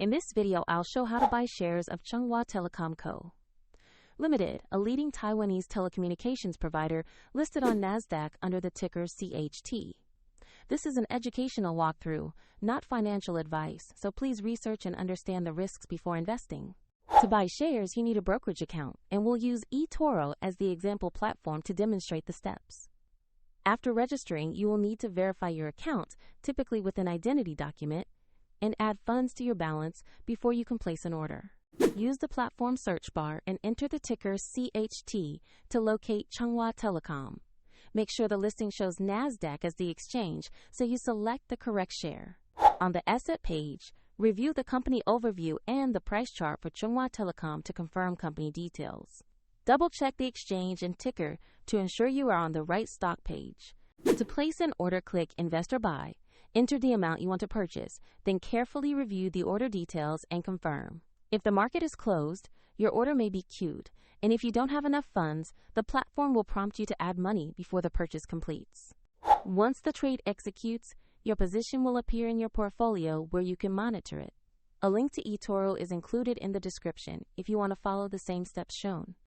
In this video, I'll show how to buy shares of Chunghwa Telecom Co. Limited, a leading Taiwanese telecommunications provider listed on NASDAQ under the ticker CHT. This is an educational walkthrough, not financial advice, so please research and understand the risks before investing. To buy shares, you need a brokerage account, and we'll use eToro as the example platform to demonstrate the steps. After registering, you will need to verify your account, typically with an identity document, and add funds to your balance before you can place an order. Use the platform search bar and enter the ticker CHT to locate Chunghwa Telecom. Make sure the listing shows NASDAQ as the exchange, so you select the correct share. On the asset page, review the company overview and the price chart for Chunghwa Telecom to confirm company details. Double-check the exchange and ticker to ensure you are on the right stock page. To place an order, click Invest or Buy. Enter the amount you want to purchase, then carefully review the order details and confirm. If the market is closed, your order may be queued, and if you don't have enough funds, the platform will prompt you to add money before the purchase completes. Once the trade executes, your position will appear in your portfolio where you can monitor it. A link to eToro is included in the description if you want to follow the same steps shown.